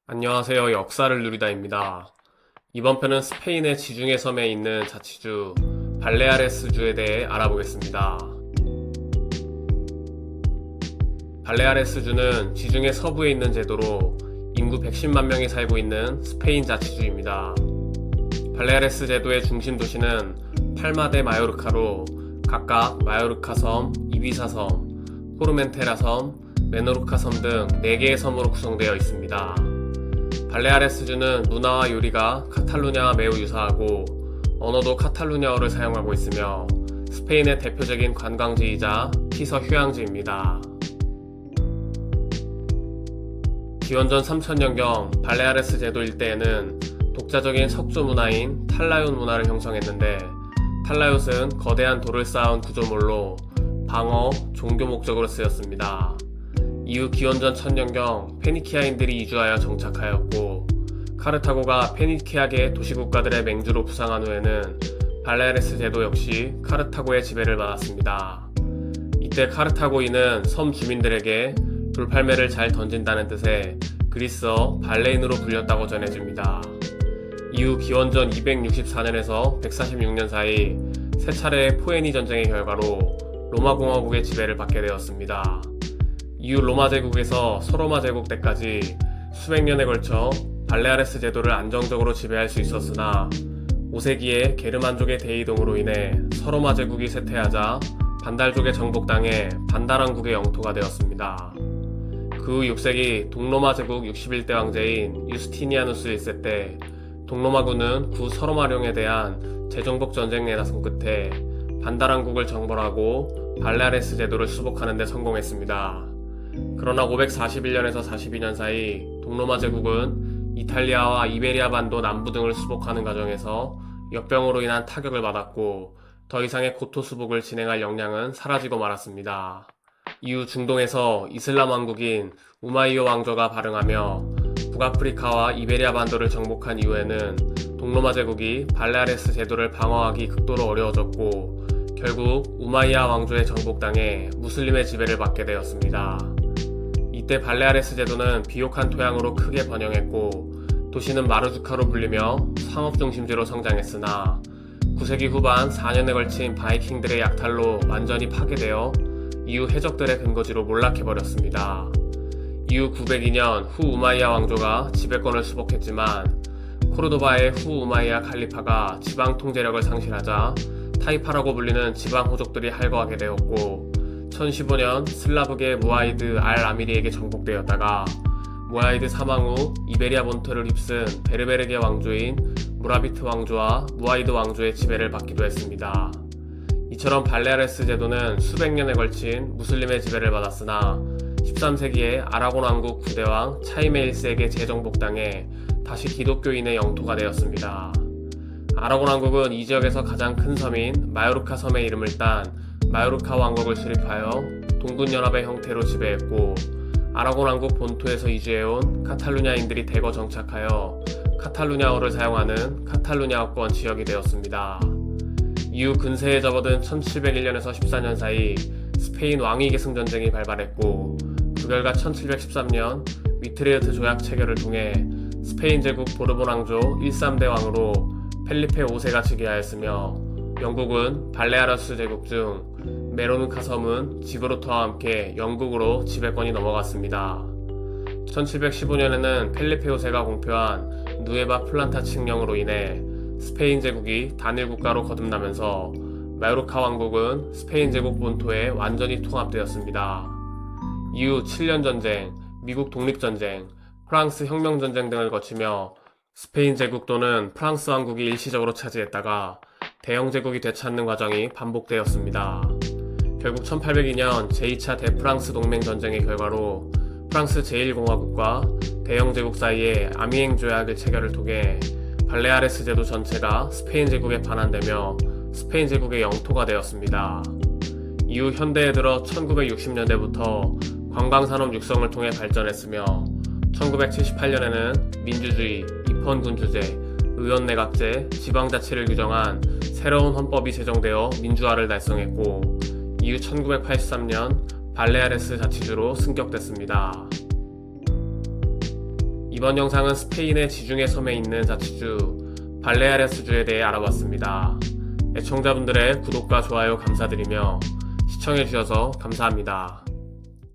안녕하세요. 역사를 누리다입니다. 이번 편은 스페인의 지중해 섬에 있는 자치주 발레아레스주에 대해 알아보겠습니다. 발레아레스주는 지중해 서부에 있는 제도로 인구 110만 명이 살고 있는 스페인 자치주입니다. 발레아레스 제도의 중심 도시는 팔마 데 마요르카로 각각 마요르카 섬, 이비사 섬, 포르멘테라 섬, 메노르카 섬 등 4개의 섬으로 구성되어 있습니다. 발레아레스주는 문화와 요리가 카탈루냐와 매우 유사하고 언어도 카탈루냐어를 사용하고 있으며 스페인의 대표적인 관광지이자 피서 휴양지입니다. 기원전 3000년경 발레아레스 제도 일대에는 독자적인 석조 문화인 탈라욤 문화를 형성했는데, 탈라욤은 거대한 돌을 쌓은 구조물로 방어, 종교 목적으로 쓰였습니다. 이후 기원전 1000년경 페니키아인들이 이주하여 정착하였고, 카르타고가 페니키아계 도시국가들의 맹주로 부상한 후에는 발레아레스 제도 역시 카르타고의 지배를 받았습니다. 이때 카르타고인은 섬 주민들에게 돌팔매를 잘 던진다는 뜻의 그리스어 발레인으로 불렸다고 전해집니다. 이후 기원전 264년에서 146년 사이 세 차례의 포에니 전쟁의 결과로 로마 공화국의 지배를 받게 되었습니다. 이후 로마 제국에서 서로마 제국 때까지 수백 년에 걸쳐 발레아레스 제도를 안정적으로 지배할 수 있었으나 5세기에 게르만족의 대이동으로 인해 서로마 제국이 쇠퇴하자 반달족의 정복당해 반달왕국의 영토가 되었습니다. 그 후 6세기 동로마 제국 61대 왕제인 유스티니아누스 1세 때 동로마군은 구 서로마령에 대한 재정복 전쟁에 나선 끝에 반달왕국을 정벌하고 발레아레스 제도를 수복하는 데 성공했습니다. 그러나 541년에서 42년 사이 동로마 제국은 이탈리아와 이베리아 반도 남부 등을 수복하는 과정에서 역병으로 인한 타격을 받았고, 더 이상의 고토 수복을 진행할 역량은 사라지고 말았습니다. 이후 중동에서 이슬람 왕국인 우마이야 왕조가 발흥하며 북아프리카와 이베리아 반도를 정복한 이후에는 동로마 제국이 발레아레스 제도를 방어하기 극도로 어려워졌고, 결국 우마이야 왕조의 정복당해 무슬림의 지배를 받게 되었습니다. 이때 발레아레스 제도는 비옥한 토양으로 크게 번영했고, 도시는 마르주카로 불리며 상업 중심지로 성장했으나 9세기 후반 4년에 걸친 바이킹들의 약탈로 완전히 파괴되어 이후 해적들의 근거지로 몰락해버렸습니다. 이후 902년 후 우마이야 왕조가 지배권을 수복했지만 코르도바의 후 우마이야 칼리파가 지방 통제력을 상실하자 타이파라고 불리는 지방 호족들이 할거하게 되었고, 1015년 슬라브계 무아이드 알 아미리에게 정복되었다가 무아이드 사망 후 이베리아 본토를 휩쓴 베르베르계 왕조인 무라비트 왕조와 무아이드 왕조의 지배를 받기도 했습니다. 이처럼 발레아레스 제도는 수백 년에 걸친 무슬림의 지배를 받았으나 13세기에 아라곤 왕국 9대왕 차이메 1세에게 재정복당해 다시 기독교인의 영토가 되었습니다. 아라곤 왕국은 이 지역에서 가장 큰 섬인 마요르카 섬의 이름을 딴 마요르카 왕국을 수립하여 동군연합의 형태로 지배했고, 아라곤 왕국 본토에서 이주해온 카탈루냐인들이 대거 정착하여 카탈루냐어를 사용하는 카탈루냐어권 지역이 되었습니다. 이후 근세에 접어든 1701년에서 14년 사이 스페인 왕위 계승 전쟁이 발발했고, 그 결과 1713년 위트레흐트 조약 체결을 통해 스페인 제국 보르본 왕조 13대 왕으로 펠리페 5세가 즉위하였으며, 영국은 발레아레스 제국 중 메로누카 섬은 지브로터와 함께 영국으로 지배권이 넘어갔습니다. 1715년에는 펠리페 5세가 공표한 누에바 플란타 칙령으로 인해 스페인 제국이 단일 국가로 거듭나면서 마요르카 왕국은 스페인 제국 본토에 완전히 통합되었습니다. 이후 7년 전쟁, 미국 독립전쟁, 프랑스 혁명전쟁 등을 거치며 스페인 제국도는 프랑스 왕국이 일시적으로 차지했다가 대영 제국이 되찾는 과정이 반복되었습니다. 결국 1802년 제2차 대프랑스 동맹 전쟁의 결과로 프랑스 제1공화국과 대영 제국 사이에 아미엥 조약의 체결을 통해 발레아레스 제도 전체가 스페인 제국에 반환되며 스페인 제국의 영토가 되었습니다. 이후 현대에 들어 1960년대부터 관광산업 육성을 통해 발전했으며 1978년에는 민주주의, 입헌군주제, 의원내각제, 지방자치를 규정한 새로운 헌법이 제정되어 민주화를 달성했고, 이후 1983년 발레아레스 자치주로 승격됐습니다. 이번 영상은 스페인의 지중해 섬에 있는 자치주 발레아레스주에 대해 알아봤습니다. 애청자분들의 구독과 좋아요 감사드리며 시청해주셔서 감사합니다.